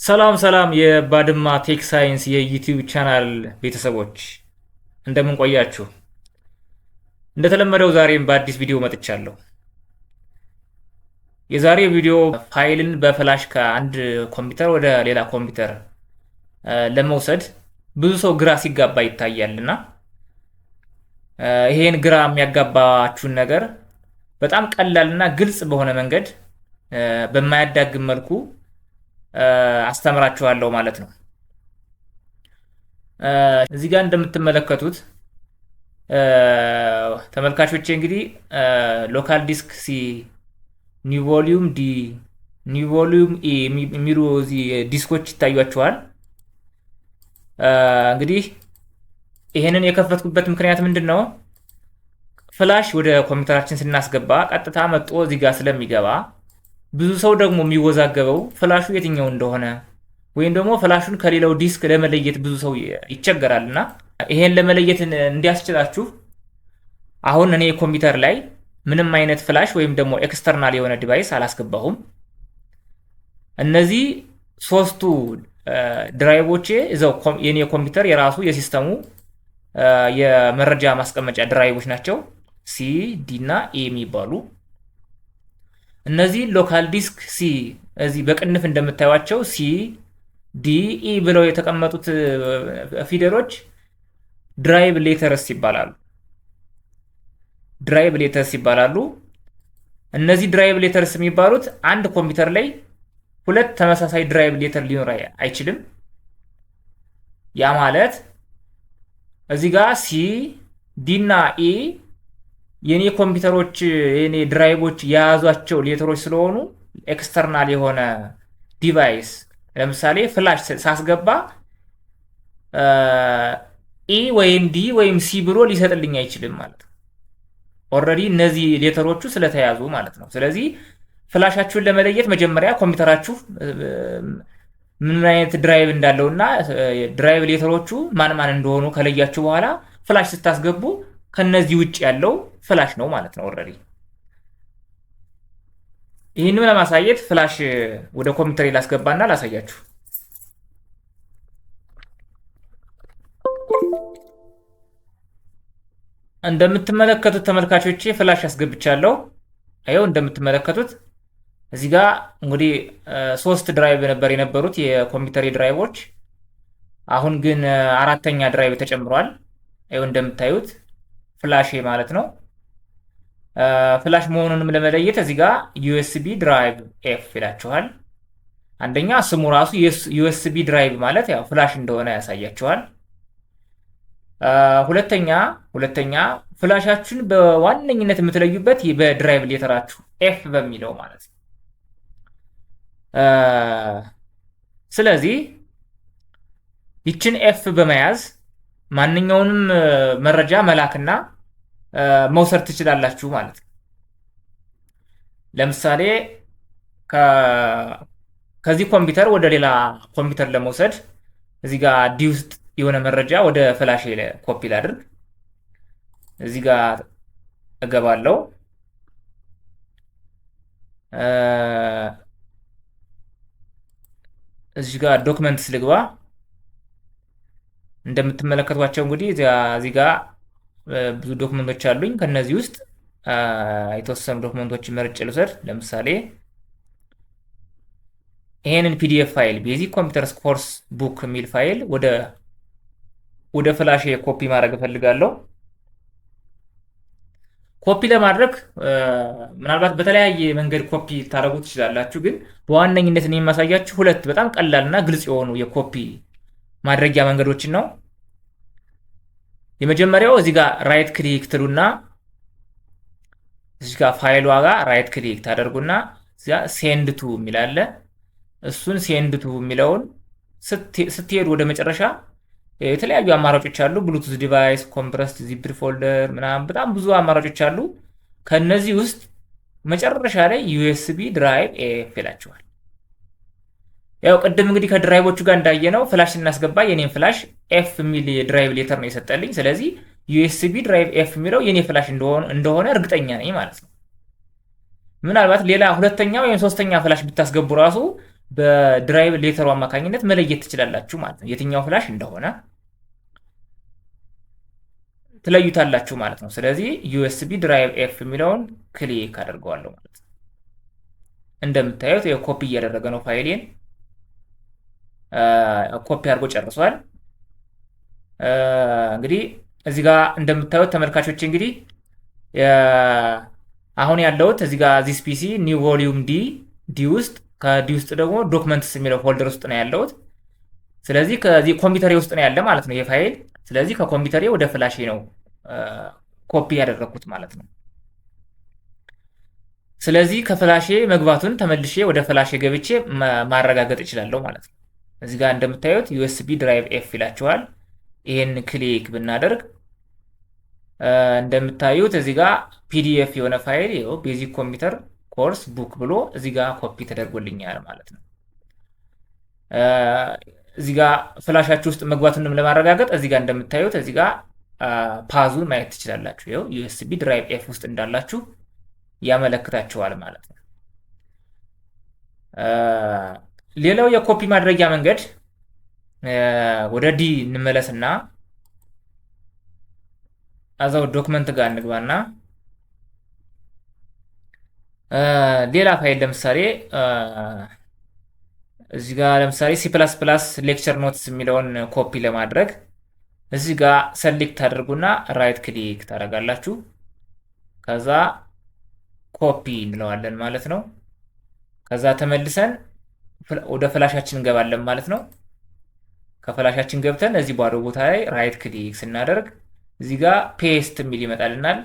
ሰላም ሰላም የባድማ ቴክ ሳይንስ የዩቲዩብ ቻናል ቤተሰቦች እንደምን ቆያችሁ? እንደተለመደው ዛሬም በአዲስ ቪዲዮ መጥቻለሁ። የዛሬው ቪዲዮ ፋይልን በፍላሽ ከአንድ ኮምፒውተር ወደ ሌላ ኮምፒውተር ለመውሰድ ብዙ ሰው ግራ ሲጋባ ይታያልና ይሄን ግራ የሚያጋባችሁን ነገር በጣም ቀላልና ግልጽ በሆነ መንገድ በማያዳግም መልኩ አስተምራችኋለሁ ማለት ነው። እዚህ ጋር እንደምትመለከቱት ተመልካቾቼ እንግዲህ ሎካል ዲስክ ሲ፣ ኒው ቮሊዩም ዲ፣ ኒው ቮሊዩም ኢ የሚሉ እዚህ ዲስኮች ይታያችኋል። እንግዲህ ይሄንን የከፈትኩበት ምክንያት ምንድን ነው? ፍላሽ ወደ ኮምፒውተራችን ስናስገባ ቀጥታ መጥቶ እዚህ ጋር ስለሚገባ ብዙ ሰው ደግሞ የሚወዛገበው ፍላሹ የትኛው እንደሆነ ወይም ደግሞ ፍላሹን ከሌላው ዲስክ ለመለየት ብዙ ሰው ይቸገራልና ይሄን ለመለየት እንዲያስችላችሁ አሁን እኔ ኮምፒውተር ላይ ምንም አይነት ፍላሽ ወይም ደግሞ ኤክስተርናል የሆነ ዲቫይስ አላስገባሁም። እነዚህ ሶስቱ ድራይቮቼ እዛው የኔ ኮምፒውተር የራሱ የሲስተሙ የመረጃ ማስቀመጫ ድራይቮች ናቸው። ሲ፣ ዲ እና ኤ የሚባሉ እነዚህ ሎካል ዲስክ ሲ እዚህ በቅንፍ እንደምታዩቸው ሲ፣ ዲ፣ ኢ ብለው የተቀመጡት ፊደሎች ድራይቭ ሌተርስ ይባላሉ። ድራይቭ ሌተርስ ይባላሉ። እነዚህ ድራይቭ ሌተርስ የሚባሉት አንድ ኮምፒውተር ላይ ሁለት ተመሳሳይ ድራይቭ ሌተር ሊኖር አይችልም። ያ ማለት እዚህ ጋር ሲ፣ ዲ እና ኢ የኔ ኮምፒውተሮች የኔ ድራይቮች የያዟቸው ሌተሮች ስለሆኑ ኤክስተርናል የሆነ ዲቫይስ ለምሳሌ ፍላሽ ሳስገባ ኢ ወይም ዲ ወይም ሲ ብሎ ሊሰጥልኝ አይችልም ማለት ነው። ኦልሬዲ እነዚህ ሌተሮቹ ስለተያዙ ማለት ነው። ስለዚህ ፍላሻችሁን ለመለየት መጀመሪያ ኮምፒውተራችሁ ምን አይነት ድራይቭ እንዳለውና ድራይቭ ሌተሮቹ ማን ማን እንደሆኑ ከለያችሁ በኋላ ፍላሽ ስታስገቡ ከነዚህ ውጭ ያለው ፍላሽ ነው ማለት ነው። ኦልሬዲ ይህንን ለማሳየት ፍላሽ ወደ ኮምፒውተር ላስገባና ላሳያችሁ። እንደምትመለከቱት ተመልካቾቼ ፍላሽ አስገብቻለሁ። አይው እንደምትመለከቱት እዚህ ጋር እንግዲህ 3 ድራይቭ ነበር የነበሩት የኮምፒውተር ድራይቮች። አሁን ግን አራተኛ ድራይቭ ተጨምሯል። አይው እንደምታዩት ፍላሽ ማለት ነው። ፍላሽ መሆኑንም ለመለየት እዚህ ጋር ዩኤስቢ ድራይቭ ኤፍ ይላችኋል። አንደኛ ስሙ ራሱ ዩኤስቢ ድራይቭ ማለት ያው ፍላሽ እንደሆነ ያሳያችኋል። ሁለተኛ ፍላሻችሁን በዋነኝነት የምትለዩበት በድራይቭ ሌተራችሁ ኤፍ በሚለው ማለት ነው። ስለዚህ ይችን ኤፍ በመያዝ ማንኛውንም መረጃ መላክና መውሰድ ትችላላችሁ ማለት ነው። ለምሳሌ ከዚህ ኮምፒውተር ወደ ሌላ ኮምፒውተር ለመውሰድ እዚህ ጋር ዲ ውስጥ የሆነ መረጃ ወደ ፍላሽ ኮፒ ላድርግ። እዚህ ጋር እገባለሁ። እዚህ ጋር ዶክመንትስ ልግባ። እንደምትመለከቷቸው እንግዲህ እዚህ ጋር ብዙ ዶክመንቶች አሉኝ። ከነዚህ ውስጥ የተወሰኑ ዶክመንቶችን መርጬ ልውሰድ። ለምሳሌ ይሄንን ፒዲኤፍ ፋይል ቤዚክ ኮምፒውተርስ ኮርስ ቡክ የሚል ፋይል ወደ ፍላሽ ኮፒ ማድረግ እፈልጋለሁ። ኮፒ ለማድረግ ምናልባት በተለያየ መንገድ ኮፒ ታደርጉ ትችላላችሁ። ግን በዋነኝነት እኔ የማሳያችሁ ሁለት በጣም ቀላልና ግልጽ የሆኑ የኮፒ ማድረጊያ መንገዶችን ነው። የመጀመሪያው እዚህ ጋር ራይት ክሊክ ትሉና እዚህ ጋር ፋይሏ ጋር ራይት ክሊክ ታደርጉና እዚያ ሴንድ ቱ የሚላለ እሱን ሴንድ ቱ የሚለውን ስትሄዱ ወደ መጨረሻ የተለያዩ አማራጮች አሉ። ብሉቱዝ ዲቫይስ፣ ኮምፕረስድ ዚፕድ ፎልደር ምናምን በጣም ብዙ አማራጮች አሉ። ከነዚህ ውስጥ መጨረሻ ላይ ዩኤስቢ ድራይቭ ኤፍ ይላችኋል። ያው ቅድም እንግዲህ ከድራይቮቹ ጋር እንዳየነው ፍላሽ ስናስገባ የኔን ፍላሽ ኤፍ የሚል የድራይቭ ሌተር ነው የሰጠልኝ። ስለዚህ ዩኤስቢ ድራይቭ ኤፍ የሚለው የኔ ፍላሽ እንደሆነ እርግጠኛ ነኝ ማለት ነው። ምናልባት ሌላ ሁለተኛ ወይም ሶስተኛ ፍላሽ ብታስገቡ ራሱ በድራይቭ ሌተሩ አማካኝነት መለየት ትችላላችሁ ማለት ነው። የትኛው ፍላሽ እንደሆነ ትለዩታላችሁ ማለት ነው። ስለዚህ ዩኤስቢ ድራይቭ ኤፍ የሚለውን ክሊክ አደርገዋለሁ ማለት ነው። እንደምታዩት ኮፒ እያደረገ ነው ፋይሌን። ኮፒ አድርጎ ጨርሷል። እንግዲህ እዚህ ጋር እንደምታዩት ተመልካቾች እንግዲህ አሁን ያለሁት እዚህ ጋር ዚስ ፒሲ ኒው ቮሊዩም ዲ ውስጥ ከዲ ውስጥ ደግሞ ዶክመንትስ የሚለው ፎልደር ውስጥ ነው ያለሁት። ስለዚህ ከዚህ ኮምፒውተሬ ውስጥ ነው ያለ ማለት ነው የፋይል። ስለዚህ ከኮምፒውተሬ ወደ ፍላሼ ነው ኮፒ ያደረኩት ማለት ነው። ስለዚህ ከፍላሼ መግባቱን ተመልሼ ወደ ፍላሼ ገብቼ ማረጋገጥ እችላለሁ ማለት ነው። እዚህ ጋር እንደምታዩት ዩኤስቢ ድራይቭ ኤፍ ይላችኋል። ይሄን ክሊክ ብናደርግ እንደምታዩት እዚህ ጋር ፒዲኤፍ የሆነ ፋይል ይኸው ቤዚክ ኮምፒውተር ኮርስ ቡክ ብሎ እዚህ ጋር ኮፒ ተደርጎልኛል ማለት ነው። እዚህ ጋር ፍላሻችሁ ውስጥ መግባቱንም ለማረጋገጥ እዚህ ጋር እንደምታዩት እዚህ ጋር ፓዙን ማየት ትችላላችሁ። ይኸው ዩኤስቢ ድራይቭ ኤፍ ውስጥ እንዳላችሁ ያመለክታችኋል ማለት ነው። ሌላው የኮፒ ማድረጊያ መንገድ ወደ ዲ እንመለስና አዛው ዶክመንት ጋር እንግባና ሌላ ፋይል ለምሳሌ እዚህ ጋር ለምሳሌ C++ ሌክቸር ኖትስ የሚለውን ኮፒ ለማድረግ እዚህ ጋር ሰሌክት ታደርጉና ራይት ክሊክ ታደርጋላችሁ። ከዛ ኮፒ እንለዋለን ማለት ነው። ከዛ ተመልሰን ወደ ፍላሻችን እንገባለን ማለት ነው። ከፍላሻችን ገብተን እዚህ ባዶ ቦታ ላይ ራይት ክሊክ ስናደርግ እዚህ ጋር ፔስት የሚል ይመጣልናል።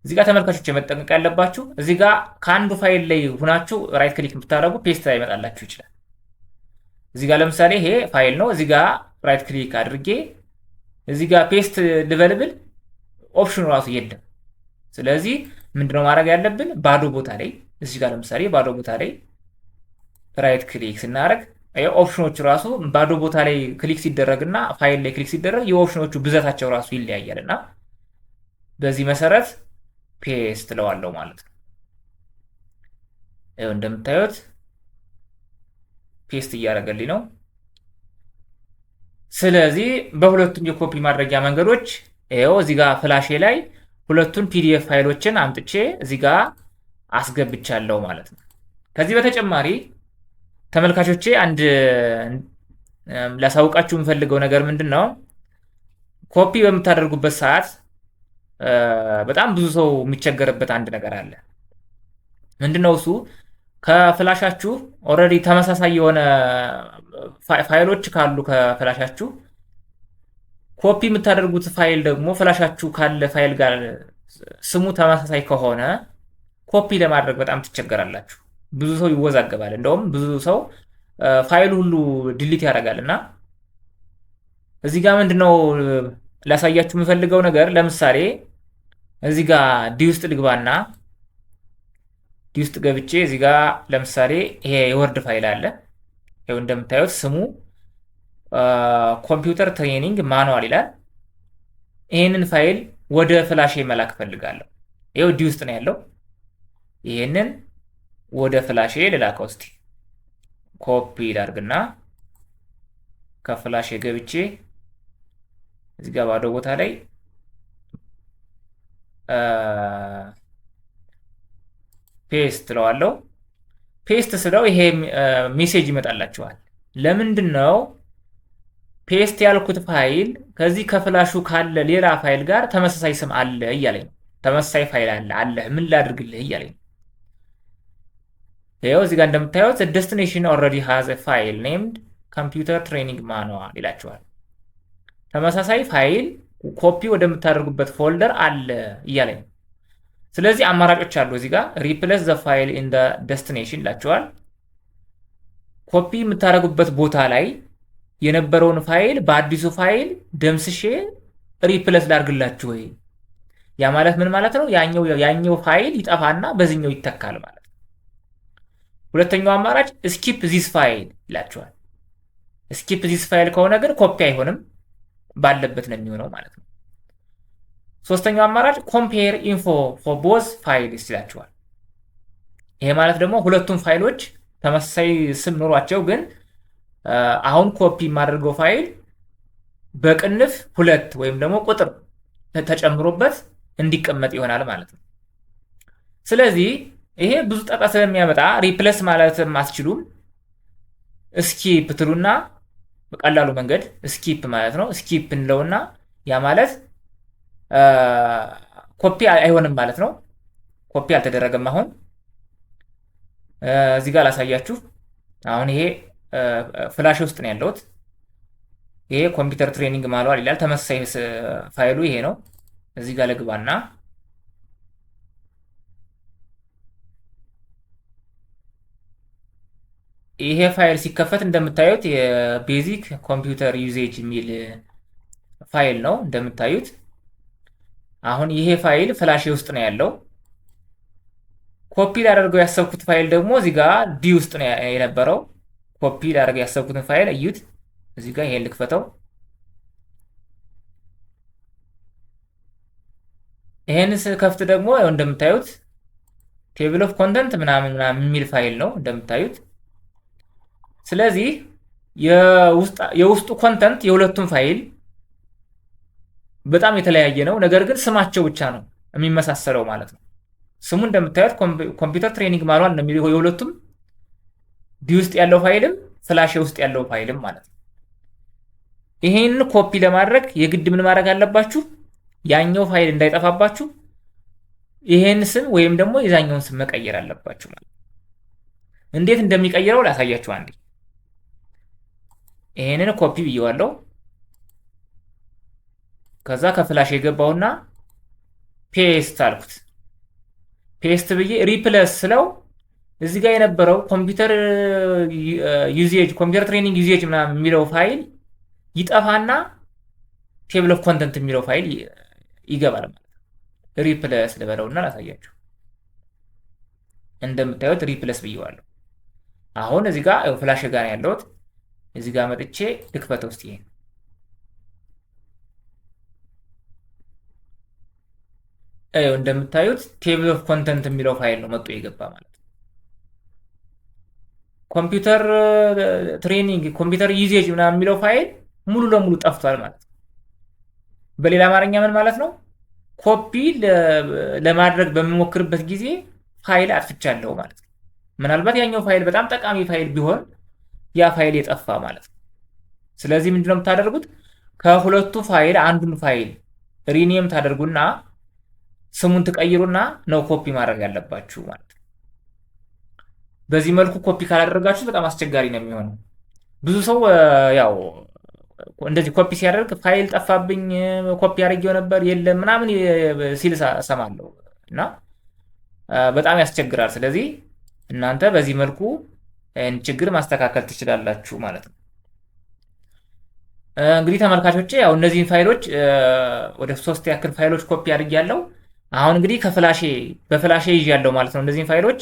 እዚህ ጋር ተመልካቾች መጠንቀቅ ያለባችሁ እዚህ ጋር ከአንዱ ፋይል ላይ ሆናችሁ ራይት ክሊክ ብታደርጉ ፔስት ላይ ይመጣላችሁ ይችላል። እዚህ ጋር ለምሳሌ ይሄ ፋይል ነው። እዚህ ጋር ራይት ክሊክ አድርጌ እዚህ ጋር ፔስት ልበልብል ኦፕሽኑ ራሱ የለም። ስለዚህ ምንድነው ማድረግ ያለብን? ባዶ ቦታ ላይ እዚህ ጋር ለምሳሌ ባዶ ቦታ ላይ ራይት ክሊክ ስናደርግ ኦፕሽኖቹ ራሱ ባዶ ቦታ ላይ ክሊክ ሲደረግና ፋይል ላይ ክሊክ ሲደረግ የኦፕሽኖቹ ብዛታቸው ራሱ ይለያያልና በዚህ መሰረት ፔስት ለዋለው ማለት ነው። ይኸው እንደምታዩት ፔስት እያደረገልኝ ነው። ስለዚህ በሁለቱም የኮፒ ማድረጊያ መንገዶች ይኸው እዚህ ጋር ፍላሼ ላይ ሁለቱን ፒዲኤፍ ፋይሎችን አምጥቼ እዚህ ጋር አስገብቻለሁ ማለት ነው። ከዚህ በተጨማሪ ተመልካቾቼ አንድ ላሳውቃችሁ የምፈልገው ነገር ምንድን ነው? ኮፒ በምታደርጉበት ሰዓት በጣም ብዙ ሰው የሚቸገርበት አንድ ነገር አለ። ምንድነው እሱ? ከፍላሻችሁ ኦልሬዲ ተመሳሳይ የሆነ ፋይሎች ካሉ ከፍላሻችሁ ኮፒ የምታደርጉት ፋይል ደግሞ ፍላሻችሁ ካለ ፋይል ጋር ስሙ ተመሳሳይ ከሆነ ኮፒ ለማድረግ በጣም ትቸገራላችሁ። ብዙ ሰው ይወዛገባል። እንደውም ብዙ ሰው ፋይል ሁሉ ዲሊት ያደርጋል። እና እዚህ ጋር ምንድነው ላሳያችሁ የምፈልገው ነገር፣ ለምሳሌ እዚህ ጋር ዲ ውስጥ ልግባና ዲ ውስጥ ገብቼ እዚህ ጋር ለምሳሌ ይሄ የወርድ ፋይል አለ። ይኸው እንደምታዩት ስሙ ኮምፒውተር ትሬኒንግ ማኑዋል ይላል። ይሄንን ፋይል ወደ ፍላሼ መላክ ፈልጋለሁ። ይኸው ዲ ውስጥ ነው ያለው። ይሄንን ወደ ፍላሼ ልላከው። እስቲ ኮፒ ላድርግና ከፍላሼ ገብቼ እዚህ ጋር ባዶ ቦታ ላይ ፔስት ስለዋለው ፔስት ስለው ይሄ ሜሴጅ ይመጣላችኋል። ለምንድን ነው ፔስት ያልኩት? ፋይል ከዚህ ከፍላሹ ካለ ሌላ ፋይል ጋር ተመሳሳይ ስም አለ እያለኝ ነው። ተመሳሳይ ፋይል አለ ምን ላድርግልህ እያለኝ ነው። ይኸው እዚህ ጋር እንደምታዩት ዴስቲኔሽን ኦልሬዲ ሃዝ ኤ ፋይል ኔምድ ኮምፒውተር ትሬኒንግ ማኑዋል ይላችኋል። ተመሳሳይ ፋይል ኮፒ ወደምታደርጉበት ፎልደር አለ እያለኝ ነው። ስለዚህ አማራጮች አሉ። እዚህ ጋር ሪፕሌስ ዘ ፋይል ኢን ዘ ዴስቲኔሽን ይላችኋል። ኮፒ የምታደርጉበት ቦታ ላይ የነበረውን ፋይል በአዲሱ ፋይል ደምስሼ ሪፕሌስ ላድርግላችሁ ወይ? ያ ማለት ምን ማለት ነው? ያኛው ፋይል ይጠፋና በዚህኛው ይተካል ማለት ነው። ሁለተኛው አማራጭ ስኪፕ ዚስ ፋይል ይላችኋል። ስኪፕ ዚስ ፋይል ከሆነ ግን ኮፒ አይሆንም፣ ባለበት ነው የሚሆነው ማለት ነው። ሶስተኛው አማራጭ ኮምፔር ኢንፎ ፎር ቦዝ ፋይልስ ይላችኋል። ይሄ ማለት ደግሞ ሁለቱም ፋይሎች ተመሳሳይ ስም ኖሯቸው ግን አሁን ኮፒ የማደርገው ፋይል በቅንፍ 2 ወይም ደግሞ ቁጥር ተጨምሮበት እንዲቀመጥ ይሆናል ማለት ነው። ስለዚህ ይሄ ብዙ ጣጣ ስለሚያመጣ ሪፕለስ ማለትም አትችሉም። ስኪፕ ትሉና በቀላሉ መንገድ ስኪፕ ማለት ነው። ስኪፕ እንለውና ያ ማለት ኮፒ አይሆንም ማለት ነው። ኮፒ አልተደረገም። አሁን እዚህ ጋር ላሳያችሁ። አሁን ይሄ ፍላሽ ውስጥ ነው ያለሁት። ይሄ ኮምፒውተር ትሬኒንግ ማኑዋል ይላል። ተመሳሳይ ፋይሉ ይሄ ነው። እዚህ ጋር ልግባና ይሄ ፋይል ሲከፈት እንደምታዩት የቤዚክ ኮምፒውተር ዩዜጅ የሚል ፋይል ነው እንደምታዩት። አሁን ይሄ ፋይል ፍላሽ ውስጥ ነው ያለው። ኮፒ ላደርገው ያሰብኩት ፋይል ደግሞ እዚህ ጋር ዲ ውስጥ ነው የነበረው። ኮፒ ላደርገው ያሰብኩትን ፋይል እዩት። እዚህ ጋር ይሄን ልክፈተው። ይሄን ስከፍት ደግሞ እንደምታዩት ቴብል ኦፍ ኮንተንት ምናምን የሚል ፋይል ነው እንደምታዩት። ስለዚህ የውስጡ ኮንተንት የሁለቱም ፋይል በጣም የተለያየ ነው። ነገር ግን ስማቸው ብቻ ነው የሚመሳሰለው ማለት ነው። ስሙ እንደምታዩት ኮምፒውተር ትሬኒንግ ማኑዋል ነው የሚለው የሁለቱም፣ ዲ ውስጥ ያለው ፋይልም ፍላሽ ውስጥ ያለው ፋይልም ማለት ነው። ይሄን ኮፒ ለማድረግ የግድ ምን ማድረግ አለባችሁ? ያኛው ፋይል እንዳይጠፋባችሁ ይሄን ስም ወይም ደግሞ የዛኛውን ስም መቀየር አለባችሁ ማለት ነው። እንዴት እንደሚቀይረው ላሳያችሁ አንዴ። ይሄንን ኮፒ ብየዋለሁ። ከዛ ከፍላሽ የገባውና ፔስት አልኩት። ፔስት ብዬ ሪፕለስ ስለው እዚህ ጋር የነበረው ኮምፒውተር ዩዜጅ ኮምፒውተር ትሬኒንግ ዩዜጅ ምናምን የሚለው ፋይል ይጠፋና ቴብል ኦፍ ኮንተንት የሚለው ፋይል ይገባል ማለት ነው። ሪፕለስ ልበለውና ላሳያችሁ። እንደምታዩት ሪፕለስ ብየዋለሁ። አሁን እዚህ ጋር ፍላሽ ጋር ነው ያለሁት። እዚህ ጋር መጥቼ ልክፈተው እስቲ። ይሄን እንደምታዩት ቴብል ኦፍ ኮንተንት የሚለው ፋይል ነው መጥቶ የገባ ማለት ነው። ኮምፒውተር ትሬኒንግ ኮምፒውተር ዩዜጅ ምናምን የሚለው ፋይል ሙሉ ለሙሉ ጠፍቷል ማለት ነው። በሌላ አማርኛ ምን ማለት ነው? ኮፒ ለማድረግ በምሞክርበት ጊዜ ፋይል አጥፍቻለሁ ማለት ነው። ምናልባት ያኛው ፋይል በጣም ጠቃሚ ፋይል ቢሆን ያ ፋይል የጠፋ ማለት ነው። ስለዚህ ምንድነው የምታደርጉት? ከሁለቱ ፋይል አንዱን ፋይል ሪኔም ታደርጉና ስሙን ትቀይሩና ነው ኮፒ ማድረግ ያለባችሁ ማለት ነው። በዚህ መልኩ ኮፒ ካላደረጋችሁ በጣም አስቸጋሪ ነው የሚሆነው። ብዙ ሰው ያው እንደዚህ ኮፒ ሲያደርግ ፋይል ጠፋብኝ፣ ኮፒ አድርጌው ነበር የለም ምናምን ሲል እሰማለሁ እና በጣም ያስቸግራል። ስለዚህ እናንተ በዚህ መልኩ ችግር ማስተካከል ትችላላችሁ ማለት ነው። እንግዲህ ተመልካቾቼ ያው እነዚህን ፋይሎች ወደ 3 ያክል ፋይሎች ኮፒ አድርጌያለሁ። አሁን እንግዲህ በፍላሼ ይዣለሁ ማለት ነው እነዚህን ፋይሎች።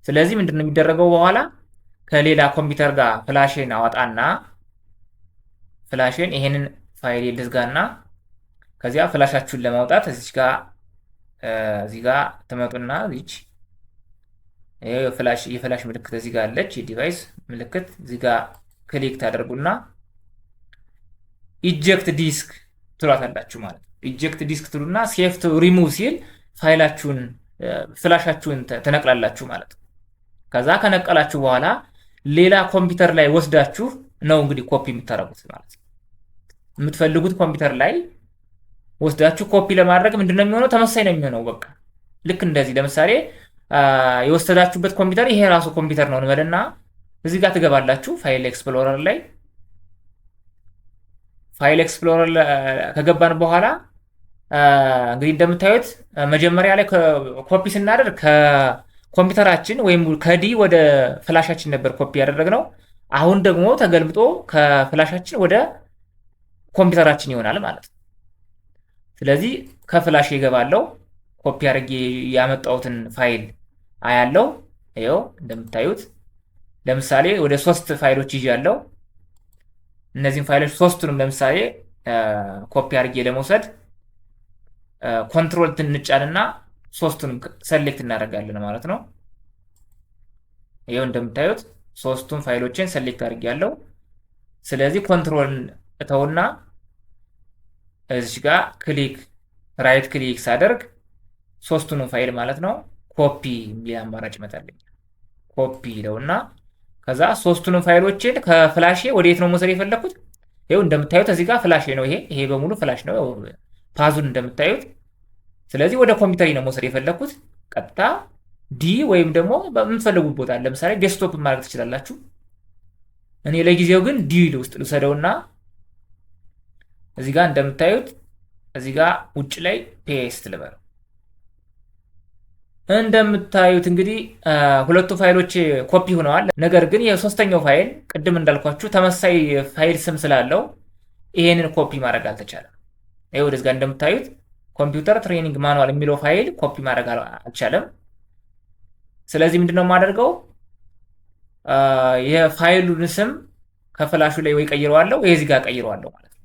ስለዚህ ምንድነው የሚደረገው? በኋላ ከሌላ ኮምፒውተር ጋር ፍላሼን አወጣና ፍላሼን ይሄንን ፋይል ልዝጋና ከዚያ ፍላሻችሁን ለማውጣት እዚህ ጋር ትመጡና እዚች የፍላሽ ምልክት እዚህ ጋር አለች፣ የዲቫይስ ምልክት እዚህ ጋር ክሊክ ታደርጉና ኢጀክት ዲስክ ትሏታላችሁ ማለት ነው። ኢጀክት ዲስክ ትሉና ሴፍ ቱ ሪሙቭ ሲል ፍላሻችሁን ትነቅላላችሁ ማለት ነው። ከዛ ከነቀላችሁ በኋላ ሌላ ኮምፒውተር ላይ ወስዳችሁ ነው እንግዲህ ኮፒ የምታደርጉት ማለት ነው። የምትፈልጉት ኮምፒውተር ላይ ወስዳችሁ ኮፒ ለማድረግ ምንድነው የሚሆነው? ተመሳሳይ ነው የሚሆነው። በቃ ልክ እንደዚህ ለምሳሌ የወሰዳችሁበት ኮምፒውተር ይሄ ራሱ ኮምፒውተር ነው እንበልና እዚህ ጋር ትገባላችሁ ፋይል ኤክስፕሎረር ላይ። ፋይል ኤክስፕሎረር ከገባን በኋላ እንግዲህ እንደምታዩት መጀመሪያ ላይ ኮፒ ስናደርግ ከኮምፒውተራችን ወይም ከዲ ወደ ፍላሻችን ነበር ኮፒ ያደረግነው። አሁን ደግሞ ተገልብጦ ከፍላሻችን ወደ ኮምፒውተራችን ይሆናል ማለት ነው። ስለዚህ ከፍላሽ ይገባለው ኮፒ አድርጌ ያመጣሁትን ፋይል አያለው። ይኸው እንደምታዩት ለምሳሌ ወደ 3 ፋይሎች ይዣለሁ። እነዚህን ፋይሎች ሶስቱንም ለምሳሌ ኮፒ አድርጌ ለመውሰድ ኮንትሮል ትንጫንና ሶስቱንም ሰሌክት እናደርጋለን ማለት ነው። ይኸው እንደምታዩት ሶስቱን ፋይሎችን ሰሌክት አድርጌያለሁ። ስለዚህ ኮንትሮል እተውና እዚህ ጋር ራይት ክሊክ ሳደርግ ሶስቱንም ፋይል ማለት ነው ኮፒ የሚል አማራጭ ይመጣልኝ። ኮፒ ይለውና ከዛ ሶስቱንም ፋይሎችን ከፍላሼ ወዴት ነው መውሰድ የፈለኩት? ይኸው እንደምታዩት እዚህ ጋር ፍላሽ ነው። ይሄ በሙሉ ፍላሽ ነው ፓዙን እንደምታዩት። ስለዚህ ወደ ኮምፒውተር ነው መውሰድ የፈለኩት። ቀጥታ ዲ ወይም ደግሞ በምትፈልጉት ቦታ ለምሳሌ ዴስክቶፕ ማድረግ ትችላላችሁ። እኔ ለጊዜው ግን ዲ ውስጥ ልውሰደውና እዚህ ጋር እንደምታዩት እዚህ ጋር ውጭ ላይ ፔስት ልበል። እንደምታዩት እንግዲህ ሁለቱ ፋይሎች ኮፒ ሆነዋል። ነገር ግን የሶስተኛው ፋይል ቅድም እንዳልኳችሁ ተመሳሳይ ፋይል ስም ስላለው ይሄንን ኮፒ ማድረግ አልተቻለም። ይሄው ወደዚህ ጋር እንደምታዩት ኮምፒውተር ትሬኒንግ ማኑዋል የሚለው ፋይል ኮፒ ማድረግ አልቻለም። ስለዚህ ምንድነው የማደርገው? የፋይሉን ስም ከፍላሹ ላይ ወይ ቀይረዋለሁ ወይ እዚህ ጋር ቀይረዋለሁ ማለት ነው።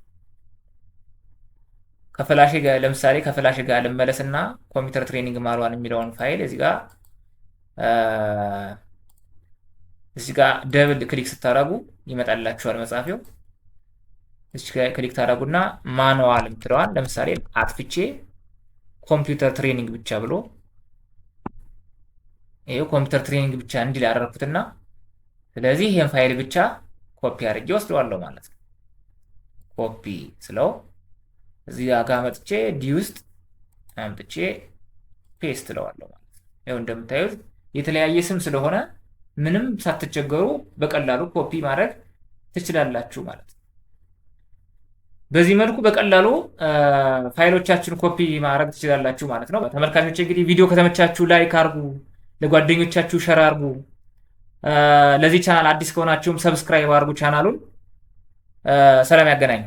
ከፍላሽ ጋር ለምሳሌ ከፍላሽ ጋር ልመለስና ኮምፒውተር ትሬኒንግ ማኑዋል የሚለውን ፋይል እዚህ ጋር ደብል ክሊክ ስታደርጉ ይመጣላችኋል መጻፊያው። እዚህ ጋር ክሊክ ታደርጉና ማኑዋል የምትለዋል ለምሳሌ አጥፍቼ ኮምፒውተር ትሬኒንግ ብቻ ብሎ ይሄው ኮምፒውተር ትሬኒንግ ብቻ እንዲል ያደረኩትና ስለዚህ ይሄን ፋይል ብቻ ኮፒ አድርጌ ወስደዋለሁ ማለት ነው። ኮፒ ስለው እዚህ ጋር መጥቼ ዲ ውስጥ አምጥቼ ፔስት እለዋለሁ ማለት ነው። ይሄው እንደምታዩት የተለያየ ስም ስለሆነ ምንም ሳትቸገሩ በቀላሉ ኮፒ ማድረግ ትችላላችሁ ማለት ነው። በዚህ መልኩ በቀላሉ ፋይሎቻችሁን ኮፒ ማድረግ ትችላላችሁ ማለት ነው። ተመልካቾች እንግዲህ ቪዲዮ ከተመቻችሁ ላይክ አድርጉ፣ ለጓደኞቻችሁ ሸር አድርጉ። ለዚህ ቻናል አዲስ ከሆናችሁም ሰብስክራይብ አድርጉ ቻናሉን። ሰላም ያገናኝ።